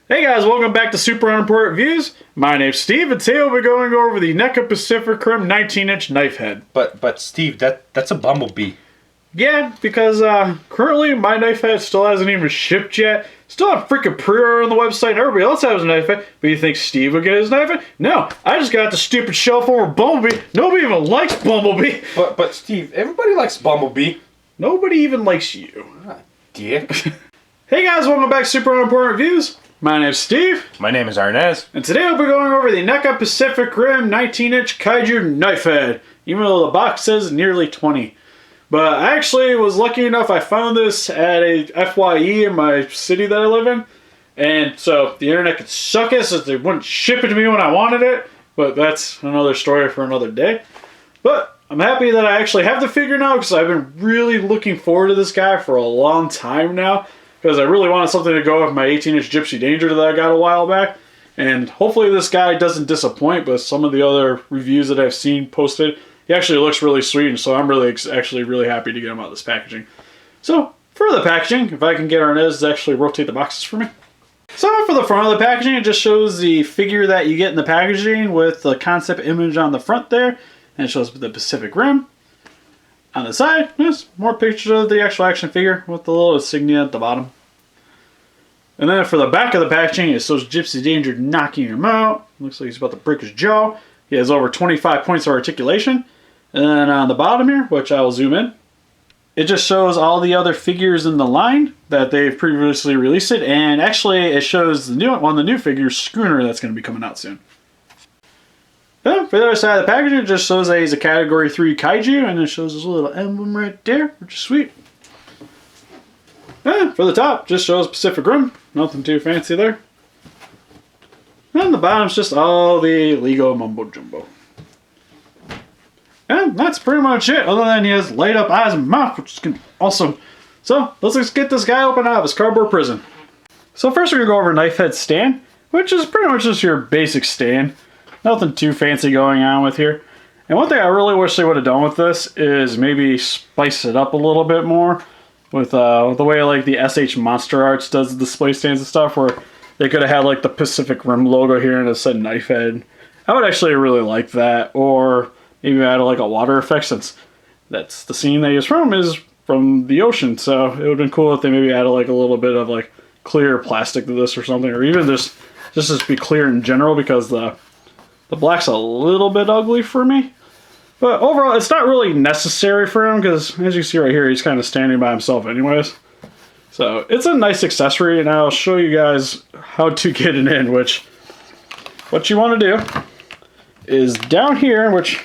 Hey guys, welcome back to Super Unimportant Views. My name's Steve, and today we'll be going over the Neca Pacific Rim 19-inch Knifehead. But Steve, that's a bumblebee. Yeah, because currently my Knifehead still hasn't even shipped yet. Still on freaking pre-order on the website, and everybody else has a Knifehead. But you think Steve would get his Knifehead? No, I just got the stupid shelf over Bumblebee. Nobody even likes Bumblebee. But Steve, everybody likes Bumblebee. Nobody even likes you. Ah, dick. Hey guys, welcome back to Super Unimportant Views. My name's Steve. My name is Arnes. And today we'll be going over the Neca Pacific Rim 19-inch Kaiju Knifehead, even though the box says nearly 20. But I actually was lucky enough, I found this at a FYE in my city that I live in. And so the internet could suck it, so they wouldn't ship it to me when I wanted it. But that's another story for another day. But I'm happy that I actually have the figure now, because I've been really looking forward to this guy for a long time now. Because I really wanted something to go with my 18-inch Gypsy Danger that I got a while back. And hopefully this guy doesn't disappoint, but some of the other reviews that I've seen posted, he actually looks really sweet, and so I'm actually really happy to get him out of this packaging. So, for the packaging, if I can get Arnes to actually rotate the boxes for me. So, for the front of the packaging, it just shows the figure that you get in the packaging with the concept image on the front there, and it shows the Pacific Rim. On the side, there's more pictures of the actual action figure with the little insignia at the bottom. And then for the back of the packaging, it shows Gypsy Danger knocking him out. Looks like he's about to break his jaw. He has over 25 points of articulation. And then on the bottom here, which I will zoom in, it just shows all the other figures in the line that they've previously released it. And actually, it shows the one of the new figures, Schooner, that's going to be coming out soon. Then for the other side of the packaging, it just shows that he's a Category 3 Kaiju, and it shows his little emblem right there, which is sweet. And for the top, just shows Pacific Rim. Nothing too fancy there. And the bottom's just all the Lego mumbo jumbo. And that's pretty much it, other than he has light up eyes and mouth, which is awesome. So let's just get this guy open out of his cardboard prison. So first we're going to go over Knifehead stand, which is pretty much just your basic stand. Nothing too fancy going on with here. And one thing I really wish they would have done with this is maybe spice it up a little bit more with the way like the SH Monster Arts does the display stands and stuff, where they could have had like the Pacific Rim logo here and it said Knifehead. I would actually really like that, or maybe add like a water effect, since that's the scene that he's from, is from the ocean. So it would have been cool if they maybe added like a little bit of like clear plastic to this or something, or even just be clear in general, because the black's a little bit ugly for me. But overall, it's not really necessary for him, because as you see right here, he's kind of standing by himself anyways. So it's a nice accessory, and I'll show you guys how to get it in, which what you want to do is down here, which,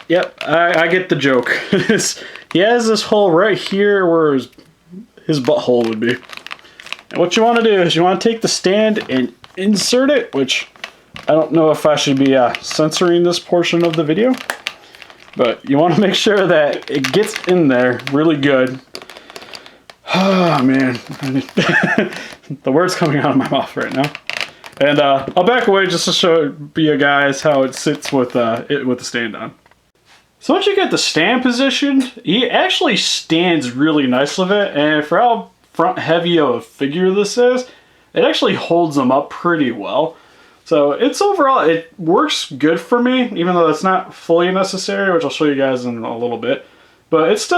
yep, I get the joke. He has this hole right here where his butthole would be. And what you want to do is you want to take the stand and insert it, which I don't know if I should be censoring this portion of the video, but you want to make sure that it gets in there really good. Oh man, the words coming out of my mouth right now. And I'll back away just to show you guys how it sits with the stand on. So once you get the stand positioned, he actually stands really nice with it, and for how front heavy of a figure this is, it actually holds them up pretty well. So it's overall, it works good for me, even though it's not fully necessary, which I'll show you guys in a little bit. But it's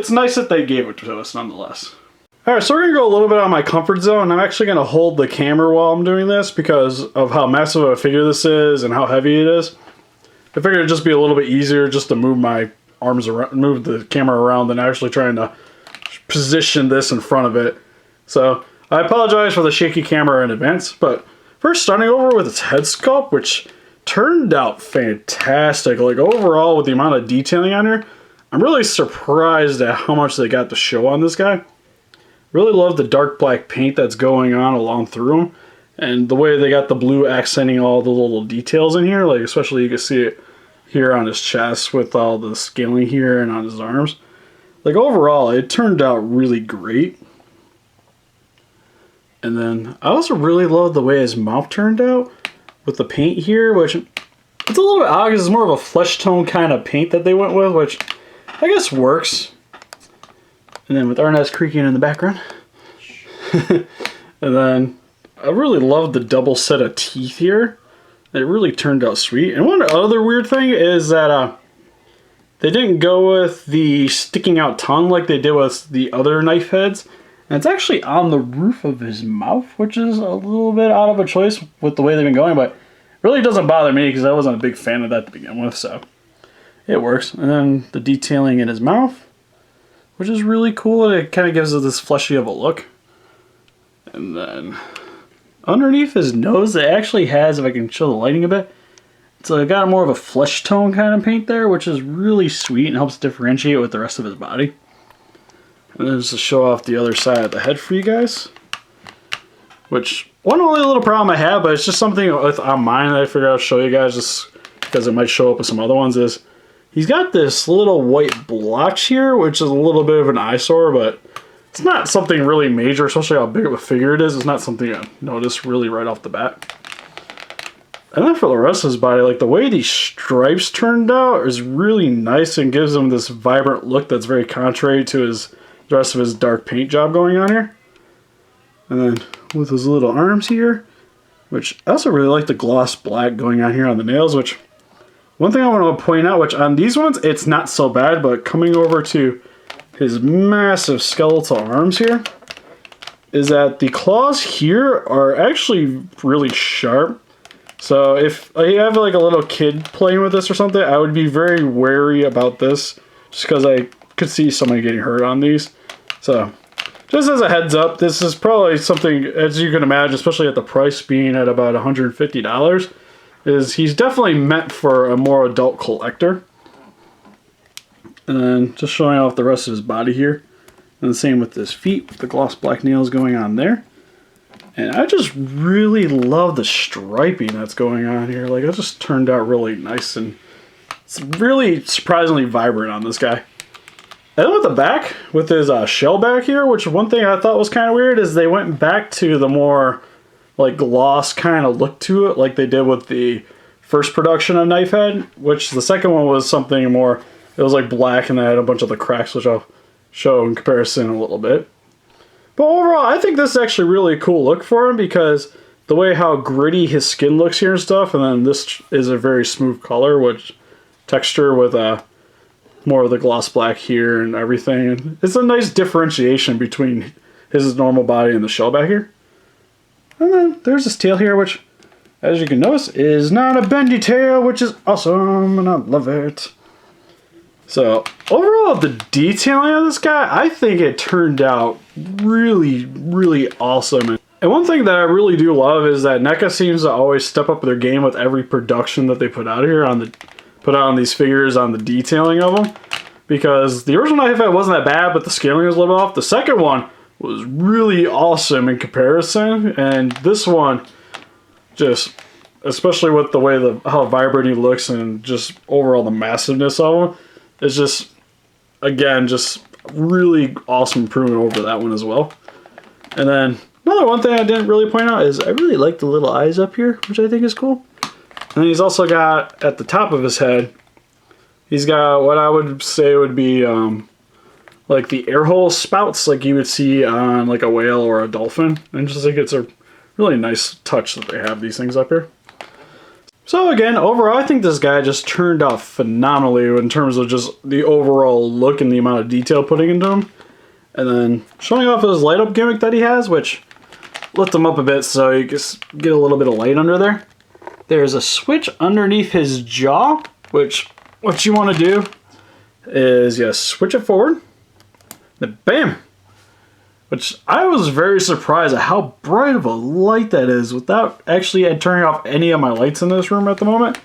nice that they gave it to us nonetheless. Alright, so we're going to go a little bit out of my comfort zone. I'm actually going to hold the camera while I'm doing this because of how massive of a figure this is and how heavy it is. I figured it'd just be a little bit easier just to move my arms around, move the camera around, than actually trying to position this in front of it. So I apologize for the shaky camera in advance, but first, starting over with its head sculpt, which turned out fantastic. Like overall, with the amount of detailing on here, I'm really surprised at how much they got to show on this guy. Really love the dark black paint that's going on along through him, and the way they got the blue accenting all the little details in here. Like especially you can see it here on his chest with all the scaling here and on his arms. Like overall, it turned out really great. And then I also really love the way his mouth turned out with the paint here, which it's a little bit odd because it's more of a flesh tone kind of paint that they went with, which I guess works. And then with Arnes creaking in the background. And then I really love the double set of teeth here. It really turned out sweet. And one other weird thing is that they didn't go with the sticking out tongue like they did with the other knife heads. And it's actually on the roof of his mouth, which is a little bit out of a choice with the way they've been going, but it really doesn't bother me because I wasn't a big fan of that to begin with, so it works. And then the detailing in his mouth, which is really cool. It kind of gives it this fleshy of a look. And then underneath his nose, it actually has, if I can show the lighting a bit, it's got more of a flesh tone kind of paint there, which is really sweet and helps differentiate with the rest of his body. And then just to show off the other side of the head for you guys. Which, one only little problem I have, but it's just something on mine that I figured I'd show you guys just because it might show up with some other ones, is he's got this little white blotch here, which is a little bit of an eyesore, but it's not something really major, especially how big of a figure it is. It's not something I noticed really right off the bat. And then for the rest of his body, like the way these stripes turned out is really nice and gives him this vibrant look that's very contrary to the rest of his dark paint job going on here. And then with his little arms here, which I also really like the gloss black going on here on the nails, which one thing I want to point out, which on these ones, it's not so bad, but coming over to his massive skeletal arms here, is that the claws here are actually really sharp. So if you have like a little kid playing with this or something, I would be very wary about this, just because I could see somebody getting hurt on these. So just as a heads up, this is probably something, as you can imagine, especially at the price being at about $150, is he's definitely meant for a more adult collector. And then just showing off the rest of his body here. And the same with his feet, with the gloss black nails going on there. And I just really love the striping that's going on here. Like, it just turned out really nice, and it's really surprisingly vibrant on this guy. And then with the back, with his shell back here, which one thing I thought was kind of weird is they went back to the more like gloss kind of look to it, like they did with the first production of Knifehead, which the second one was something more, it was like black and they had a bunch of the cracks, which I'll show in comparison a little bit. But overall, I think this is actually really a cool look for him because the way how gritty his skin looks here and stuff, and then this is a very smooth color, which texture with more of the gloss black here and everything. It's a nice differentiation between his normal body and the shell back here. And then there's his tail here, which, as you can notice, is not a bendy tail, which is awesome, and I love it. So, overall, the detailing of this guy, I think it turned out really, really awesome. And one thing that I really do love is that Neca seems to always step up their game with every production that they put out here put out on these figures on the detailing of them. Because the original Knifehead wasn't that bad, but the scaling was a little off. The second one was really awesome in comparison, and this one just, especially with the way how vibrant he looks and just overall the massiveness of him, is just, again, just really awesome improvement over that one as well. And then another one thing I didn't really point out is I really like the little eyes up here, which I think is cool. And he's also got, at the top of his head, he's got what I would say would be like the air hole spouts like you would see on like a whale or a dolphin. And just think it's a really nice touch that they have these things up here. So again, overall, I think this guy just turned out phenomenally in terms of just the overall look and the amount of detail putting into him. And then showing off his light up gimmick that he has, which lift him up a bit so you just get a little bit of light under there. There's a switch underneath his jaw, which what you want to do is you switch it forward, then bam! Which I was very surprised at how bright of a light that is without actually turning off any of my lights in this room at the moment.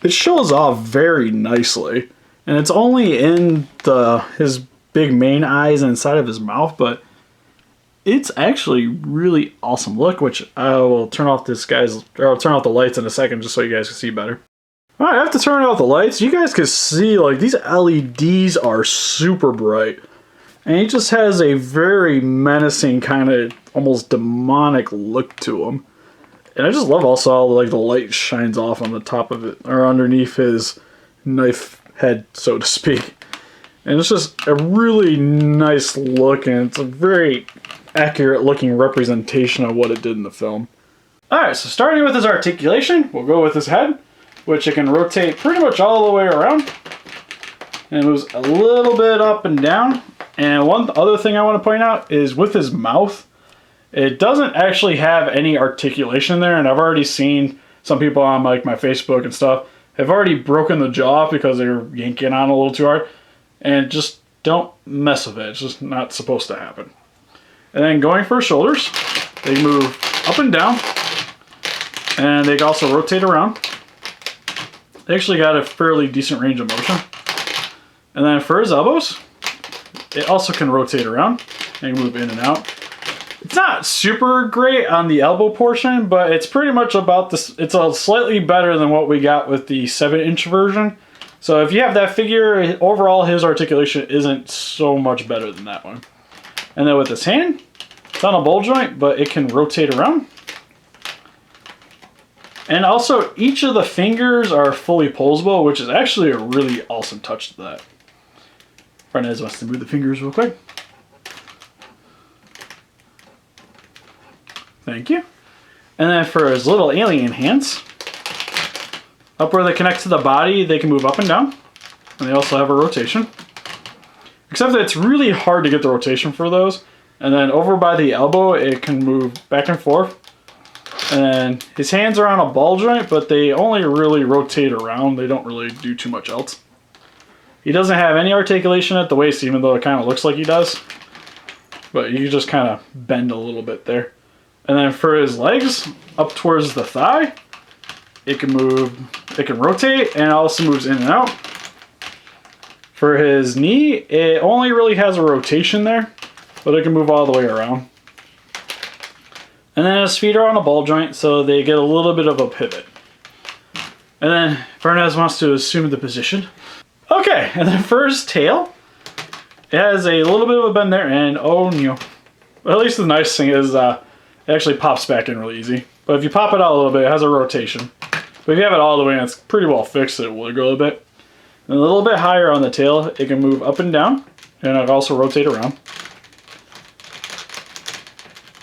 It shows off very nicely. And it's only in his big main eyes and inside of his mouth, but it's actually really awesome look, which I will turn off I'll turn off the lights in a second just so you guys can see better. Alright, I have to turn off the lights. You guys can see, like, these LEDs are super bright. And he just has a very menacing kind of almost demonic look to him. And I just love also how like the light shines off on the top of it, or underneath his knife head, so to speak. And it's just a really nice look, and it's a very accurate looking representation of what it did in the film. Alright, so starting with his articulation, we'll go with his head, which it can rotate pretty much all the way around. And it moves a little bit up and down. And one other thing I want to point out is with his mouth, it doesn't actually have any articulation there. And I've already seen some people on like my Facebook and stuff have already broken the jaw because they're yanking on a little too hard. And just don't mess with it. It's just not supposed to happen. And then going for his shoulders, they move up and down. And they also rotate around. They actually got a fairly decent range of motion. And then for his elbows, it also can rotate around and move in and out. It's not super great on the elbow portion, but it's pretty much about this. It's a slightly better than what we got with the 7-inch version. So if you have that figure, overall his articulation isn't so much better than that one. And then with his hand, it's on a ball joint, but it can rotate around. And also, each of the fingers are fully posable, which is actually a really awesome touch to that. Arnes wants to move the fingers real quick. Thank you. And then for his little alien hands, up where they connect to the body, they can move up and down. And they also have a rotation. Except that it's really hard to get the rotation for those. And then over by the elbow, it can move back and forth. And his hands are on a ball joint, but they only really rotate around. They don't really do too much else. He doesn't have any articulation at the waist, even though it kind of looks like he does. But you just kind of bend a little bit there. And then for his legs, up towards the thigh, it can move, it can rotate, and it also moves in and out. For his knee, it only really has a rotation there, but it can move all the way around. And then his feet are on a ball joint, so they get a little bit of a pivot. And then Arnes wants to assume the position. Okay, and then for his tail, it has a little bit of a bend there, and oh no. At least the nice thing is it actually pops back in really easy. But if you pop it out a little bit, it has a rotation. But if you have it all the way and it's pretty well fixed, it will go a bit. And a little bit higher on the tail, it can move up and down, and it can also rotate around.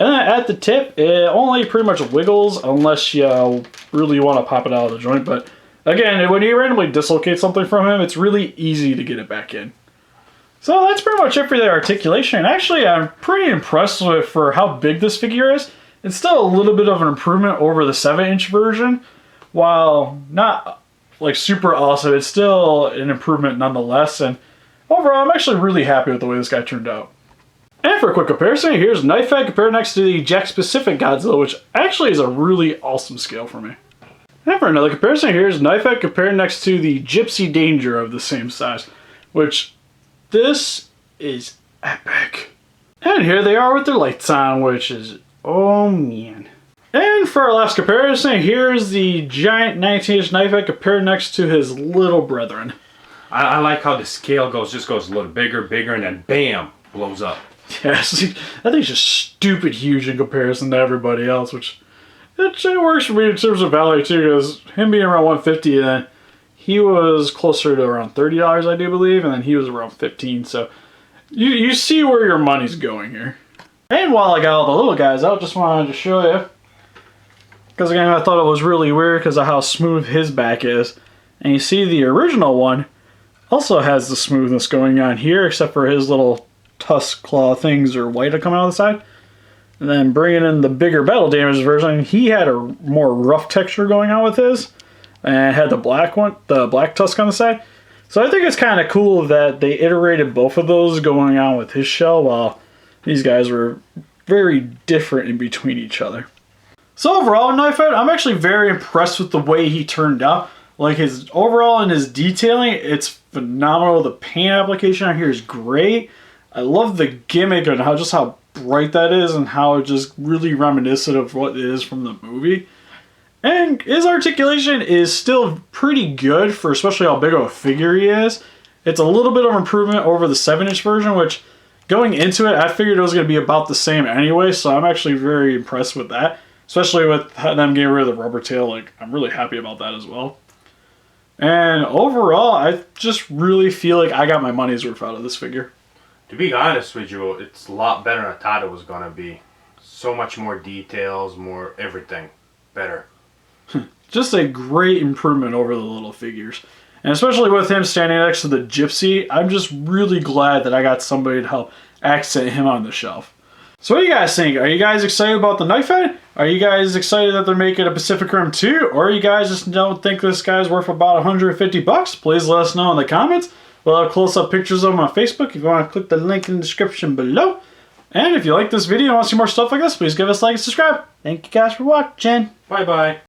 And then at the tip, it only pretty much wiggles unless you really want to pop it out of the joint. But again, when you randomly dislocate something from him, it's really easy to get it back in. So that's pretty much it for the articulation. Actually, I'm pretty impressed with for how big this figure is. It's still a little bit of an improvement over the 7-inch version. While not like super awesome, it's still an improvement nonetheless. And overall, I'm actually really happy with the way this guy turned out. And for a quick comparison, here's Knifehead compared next to the Jack Specific Godzilla, which actually is a really awesome scale for me. And for another comparison, here's Knifehead compared next to the Gypsy Danger of the same size, which this is epic. And here they are with their lights on, which is, oh man. And for our last comparison, here's the giant 19-inch Knifehead compared next to his little brethren. I like how the scale just goes a little bigger, and then bam, blows up. Yeah, see, that thing's just stupid huge in comparison to everybody else, which it works for me in terms of value too, because him being around 150, and then he was closer to around $30, I do believe, and then he was around 15. So you see where your money's going here. And while I got all the little guys out, just wanted to show you, because again, I thought it was really weird because of how smooth his back is. And you see the original one also has the smoothness going on here, except for his little tusk claw things are white to come out of the side. And then bringing in the bigger battle damage version, he had a more rough texture going on with his, and had the black one, the black tusk on the side. So I think it's kind of cool that they iterated both of those going on with his shell, while these guys were very different in between each other. So overall, Knifehead, I'm actually very impressed with the way he turned out. Like his overall and his detailing, it's phenomenal. The paint application on here is great. I love the gimmick and how bright that is, and how it just really reminiscent of what it is from the movie. And his articulation is still pretty good for especially how big of a figure he is. It's a little bit of improvement over the 7-inch version, which going into it, I figured it was going to be about the same anyway, so I'm actually very impressed with that. Especially with them getting rid of the rubber tail, like I'm really happy about that as well. And overall, I just really feel like I got my money's worth out of this figure. To be honest with you, it's a lot better than I thought it was gonna be. So much more details, more everything. Better. Just a great improvement over the little figures. And especially with him standing next to the gypsy, I'm just really glad that I got somebody to help accent him on the shelf. So what do you guys think? Are you guys excited about the Knifehead? Are you guys excited that they're making a Pacific Rim 2? Or you guys just don't think this guy's worth about 150 bucks? Please let us know in the comments. We'll have close-up pictures of him on Facebook if you want to click the link in the description below. And if you like this video and want to see more stuff like this, please give us a like and subscribe. Thank you guys for watching. Bye bye.